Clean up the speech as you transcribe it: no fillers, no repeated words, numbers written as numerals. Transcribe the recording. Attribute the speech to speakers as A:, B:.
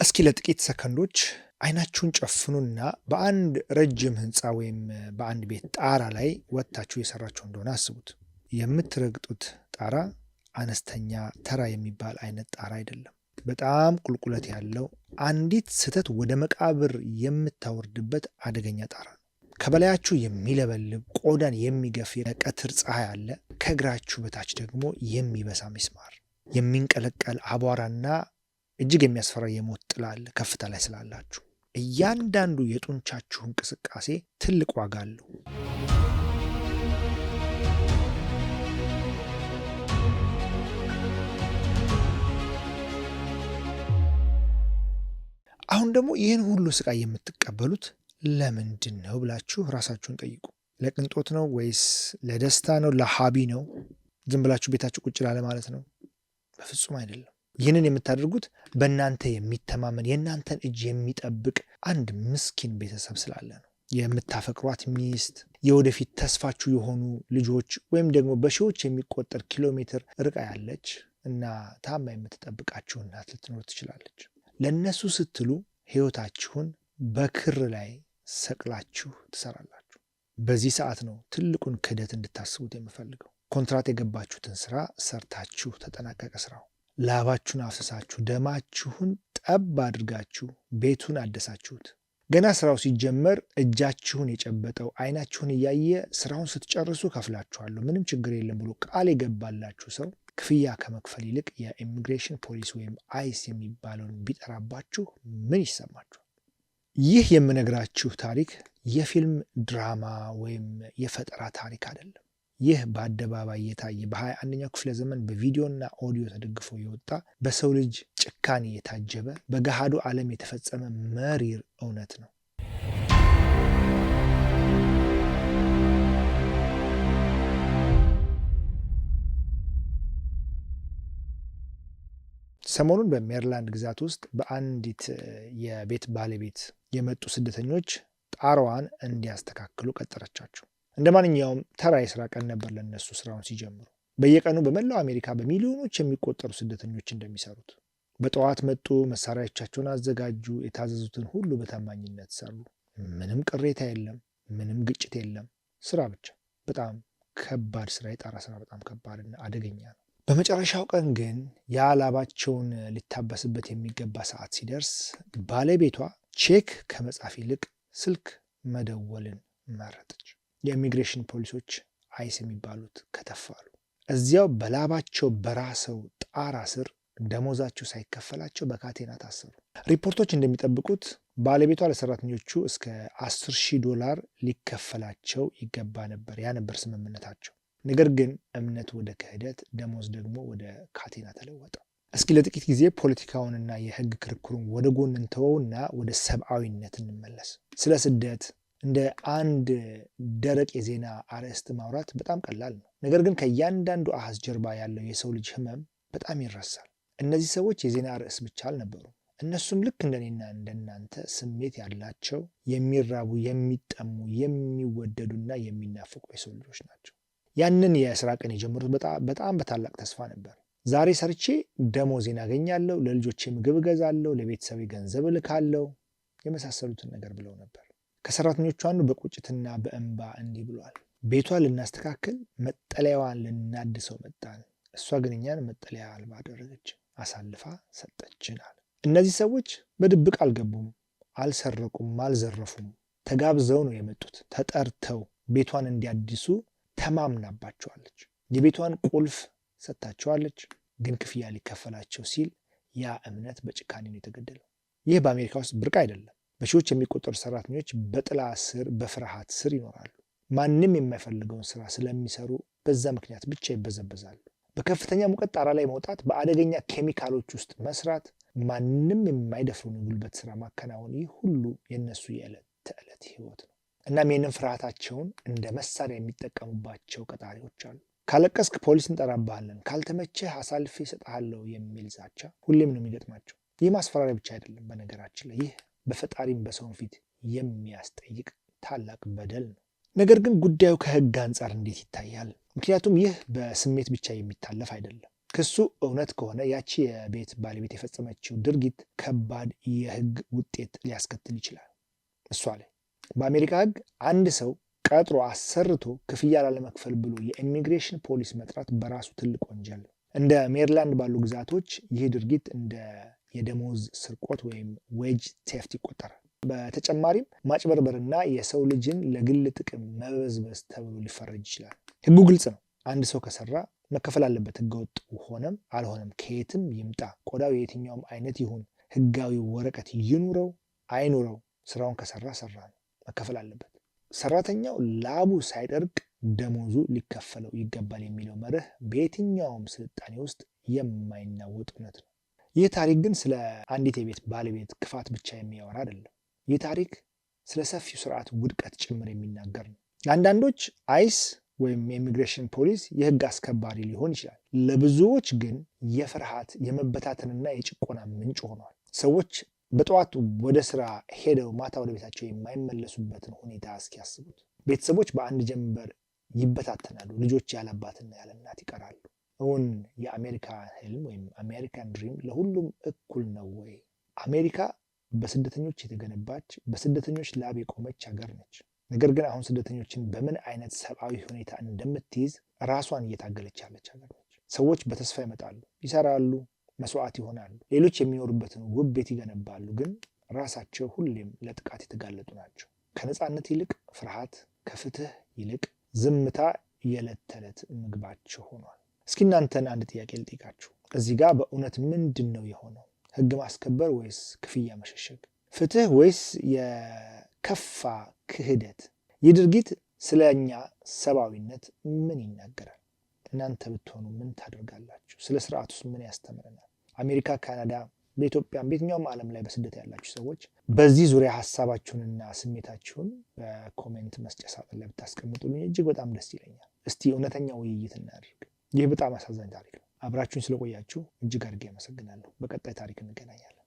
A: እስኪ ለጥቂት ሰከንዶች አይናችሁን ጨፍኑና በአንድ ረጅም ህንፃ ወይም በአንድ ቤት ጣራ ላይ ወጥታችሁ የሰራችሁ እንደሆነ አስቡት። የምትረግጡት ጣራ አነስተኛ ተራ የሚባል አይነት ጣራ አይደለም። በጣም ቁልቁለት ያለው አንዲት ስህተት ወደ መቃብር የምታወርድበት አደገኛ ጣራ ነው። ከበላያችሁ የሚለበልብ ቆዳን የሚገፍ የቀትር ፀሐይ አለ። ከእግራችሁ በታች ደግሞ የሚበሳ ሚስማር፣ የሚንቀለቀል አቧራና እጅግ የሚያስፈራ የሞት ጥላ አለ ከፍታ ላይ ስላላችሁ። እያንዳንዱ የጡንቻችሁ እንቅስቃሴ ትልቅ ዋጋ አለው። አሁን ደግሞ ይህን ሁሉ ስቃይ የምትቀበሉት ለምንድን ነው ብላችሁ ራሳችሁን ጠይቁ። ለቅንጦት ነው ወይስ ለደስታ ነው? ለሃቢ ነው? ዝም ብላችሁ ቤታችሁ ቁጭ ላለ ማለት ነው? በፍጹም አይደለም። ይህንን የምታደርጉት በእናንተ የሚተማመን የእናንተን እጅ የሚጠብቅ አንድ ምስኪን ቤተሰብ ስላለ ነው። የምታፈቅሯት ሚስት፣ የወደፊት ተስፋችሁ የሆኑ ልጆች፣ ወይም ደግሞ በሺዎች የሚቆጠር ኪሎ ሜትር ርቃ ያለች እና ታማ የምትጠብቃችሁ እናት ልትኖር ትችላለች። ለእነሱ ስትሉ ሕይወታችሁን በክር ላይ ሰቅላችሁ ትሰራላችሁ። በዚህ ሰዓት ነው ትልቁን ክህደት እንድታስቡት የምፈልገው። ኮንትራት የገባችሁትን ስራ ሰርታችሁ ተጠናቀቀ ስራው። ላባችሁን አፍስሳችሁ ደማችሁን ጠብ አድርጋችሁ ቤቱን አደሳችሁት። ገና ስራው ሲጀመር እጃችሁን የጨበጠው አይናችሁን እያየ ስራውን ስትጨርሱ ከፍላችኋለሁ ምንም ችግር የለም ብሎ ቃል የገባላችሁ ሰው ክፍያ ከመክፈል ይልቅ የኢሚግሬሽን ፖሊስ ወይም አይስ የሚባለውን ቢጠራባችሁ ምን ይሰማችኋል? ይህ የምነግራችሁ ታሪክ የፊልም ድራማ ወይም የፈጠራ ታሪክ አይደለም። ይህ በአደባባይ የታየ በ21ኛው ክፍለ ዘመን በቪዲዮና ኦዲዮ ተደግፎ የወጣ በሰው ልጅ ጭካኔ የታጀበ በገሃዱ ዓለም የተፈጸመ መሪር እውነት ነው። ሰሞኑን በሜሪላንድ ግዛት ውስጥ በአንዲት የቤት ባለቤት የመጡ ስደተኞች ጣራዋን እንዲያስተካክሉ ቀጠረቻቸው። እንደ ማንኛውም ተራ የስራ ቀን ነበር ለነሱ ስራውን ሲጀምሩ። በየቀኑ በመላው አሜሪካ በሚሊዮኖች የሚቆጠሩ ስደተኞች እንደሚሰሩት። በጠዋት መጡ፣ መሳሪያዎቻቸውን አዘጋጁ፣ የታዘዙትን ሁሉ በታማኝነት ሰሩ። ምንም ቅሬታ የለም፣ ምንም ግጭት የለም፣ ስራ ብቻ። በጣም ከባድ ስራ፣ የጣራ ስራ በጣም ከባድና አደገኛ ነው። በመጨረሻው ቀን ግን ያ ላባቸውን ሊታበስበት የሚገባ ሰዓት ሲደርስ ባለቤቷ ቼክ ከመጻፍ ይልቅ ስልክ መደወልን መረጠች። የኢሚግሬሽን ፖሊሶች አይስ የሚባሉት ከተፋሉ። እዚያው በላባቸው በራሰው ጣራ ስር ደሞዛቸው ሳይከፈላቸው በካቴና ታሰሩ። ሪፖርቶች እንደሚጠብቁት ባለቤቷ ለሰራተኞቹ እስከ $10,000 ሊከፈላቸው ይገባ ነበር። ያ ነበር ስምምነታቸው። ነገር ግን እምነት ወደ ክህደት፣ ደሞዝ ደግሞ ወደ ካቴና ተለወጠ። እስኪ ለጥቂት ጊዜ ፖለቲካውንና የህግ ክርክሩን ወደ ጎን እንተወውና ወደ ሰብአዊነት እንመለስ። ስለ ስደት እንደ አንድ ደረቅ የዜና አርዕስት ማውራት በጣም ቀላል ነው። ነገር ግን ከእያንዳንዱ አሃዝ ጀርባ ያለው የሰው ልጅ ህመም በጣም ይረሳል። እነዚህ ሰዎች የዜና አርዕስት ብቻ አልነበሩም። እነሱም ልክ እንደኔና እንደናንተ ስሜት ያላቸው፣ የሚራቡ፣ የሚጠሙ፣ የሚወደዱና የሚናፍቁ የሰው ልጆች ናቸው። ያንን የስራ ቀን የጀመሩት በጣም በታላቅ ተስፋ ነበር። ዛሬ ሰርቼ ደሞዜን አገኛለሁ፣ ለልጆቼ ምግብ እገዛለሁ፣ ለቤተሰቤ ገንዘብ እልካለሁ፣ የመሳሰሉትን ነገር ብለው ነበር። ከሰራተኞቹ አንዱ በቁጭትና በእንባ እንዲህ ብሏል። ቤቷን ልናስተካክል፣ መጠለያዋን ልናድሰው መጣን። እሷ ግን እኛን መጠለያ አልባ አደረገች፣ አሳልፋ ሰጠችን አለ። እነዚህ ሰዎች በድብቅ አልገቡም፣ አልሰረቁም፣ አልዘረፉም። ተጋብዘው ነው የመጡት። ተጠርተው ቤቷን እንዲያድሱ ተማምናባቸዋለች። የቤቷን ቁልፍ ሰጥታቸዋለች። ግን ክፍያ ሊከፈላቸው ሲል ያ እምነት በጭካኔ ነው የተገደለው። ይህ በአሜሪካ ውስጥ ብርቅ አይደለም። በሺዎች የሚቆጠሩ ሰራተኞች በጥላ ስር በፍርሃት ስር ይኖራሉ። ማንም የማይፈልገውን ስራ ስለሚሰሩ በዛ ምክንያት ብቻ ይበዘበዛሉ። በከፍተኛ ሙቀት ጣራ ላይ መውጣት፣ በአደገኛ ኬሚካሎች ውስጥ መስራት፣ ማንም የማይደፍሩን የጉልበት ስራ ማከናወን፣ ይህ ሁሉ የነሱ የዕለት ተዕለት ህይወት ነው። እናም ይህንን ፍርሃታቸውን እንደ መሳሪያ የሚጠቀሙባቸው ቀጣሪዎች አሉ። ካለቀስክ ፖሊስ እንጠራብሃለን፣ ካልተመቸህ አሳልፌ እሰጥሃለሁ የሚል ዛቻ ሁሌም ነው የሚገጥማቸው። ይህ ማስፈራሪያ ብቻ አይደለም። በነገራችን ላይ ይህ በፈጣሪም በሰውን ፊት የሚያስጠይቅ ታላቅ በደል ነው። ነገር ግን ጉዳዩ ከህግ አንጻር እንዴት ይታያል? ምክንያቱም ይህ በስሜት ብቻ የሚታለፍ አይደለም። ክሱ እውነት ከሆነ ያቺ የቤት ባለቤት የፈጸመችው ድርጊት ከባድ የህግ ውጤት ሊያስከትል ይችላል። እሷ ላይ በአሜሪካ ህግ አንድ ሰው ቀጥሮ አሰርቶ ክፍያ ላለመክፈል ብሎ የኢሚግሬሽን ፖሊስ መጥራት በራሱ ትልቅ ወንጀል ነው። እንደ ሜሪላንድ ባሉ ግዛቶች ይህ ድርጊት እንደ የደሞዝ ስርቆት ወይም ዌጅ ቴፍት ይቆጠራል። በተጨማሪም ማጭበርበርና የሰው ልጅን ለግል ጥቅም መበዝበዝ ተብሎ ሊፈረጅ ይችላል። ህጉ ግልጽ ነው። አንድ ሰው ከሰራ መከፈል አለበት። ህገወጥ ሆነም አልሆነም፣ ከየትም ይምጣ፣ ቆዳው የትኛውም አይነት ይሁን፣ ህጋዊ ወረቀት ይኑረው አይኑረው፣ ስራውን ከሰራ ሰራ ነው፣ መከፈል አለበት። ሰራተኛው ላቡ ሳይደርቅ ደሞዙ ሊከፈለው ይገባል የሚለው መርህ በየትኛውም ስልጣኔ ውስጥ የማይናወጥ እውነት ነው። ይህ ታሪክ ግን ስለ አንዲት የቤት ባለቤት ክፋት ብቻ የሚያወራ አይደለም። ይህ ታሪክ ስለ ሰፊው ስርዓት ውድቀት ጭምር የሚናገር ነው። ለአንዳንዶች አይስ ወይም የኢሚግሬሽን ፖሊስ የህግ አስከባሪ ሊሆን ይችላል። ለብዙዎች ግን የፍርሃት የመበታተንና የጭቆና ምንጭ ሆኗል። ሰዎች በጠዋቱ ወደ ስራ ሄደው ማታ ወደ ቤታቸው የማይመለሱበትን ሁኔታ እስኪያስቡት። ቤተሰቦች በአንድ ጀንበር ይበታተናሉ። ልጆች ያለ አባትና ያለ እናት ይቀራሉ። እውን የአሜሪካ ህልም ወይም አሜሪካን ድሪም ለሁሉም እኩል ነው ወይ? አሜሪካ በስደተኞች የተገነባች በስደተኞች ላብ የቆመች ሀገር ነች። ነገር ግን አሁን ስደተኞችን በምን አይነት ሰብአዊ ሁኔታ እንደምትይዝ ራሷን እየታገለች ያለች ሀገር ነች። ሰዎች በተስፋ ይመጣሉ፣ ይሰራሉ፣ መስዋዕት ይሆናሉ፣ ሌሎች የሚኖሩበትን ውብ ቤት ይገነባሉ። ግን ራሳቸው ሁሌም ለጥቃት የተጋለጡ ናቸው። ከነፃነት ይልቅ ፍርሃት፣ ከፍትህ ይልቅ ዝምታ የዕለት ተዕለት ምግባቸው ሆኗል። እስኪ እናንተን አንድ ጥያቄ ልጠይቃችሁ። እዚህ ጋር በእውነት ምንድን ነው የሆነው? ህግ ማስከበር ወይስ ክፍያ መሸሸግ? ፍትህ ወይስ የከፋ ክህደት? ይህ ድርጊት ስለ እኛ ሰብአዊነት ምን ይናገራል? እናንተ ብትሆኑ ምን ታደርጋላችሁ? ስለ ስርዓቱስ ምን ያስተምረናል? አሜሪካ፣ ካናዳ፣ በኢትዮጵያም በየትኛውም ዓለም ላይ በስደት ያላችሁ ሰዎች በዚህ ዙሪያ ሀሳባችሁንና ስሜታችሁን በኮሜንት መስጫ ሳጥን ላይ ብታስቀምጡልኝ እጅግ በጣም ደስ ይለኛል። እስቲ እውነተኛ ውይይት እናድርግ። ይህ በጣም አሳዛኝ ታሪክ ነው። አብራችሁን ስለቆያችሁ እጅግ አድርጌ አመሰግናለሁ። በቀጣይ ታሪክ እንገናኛለን።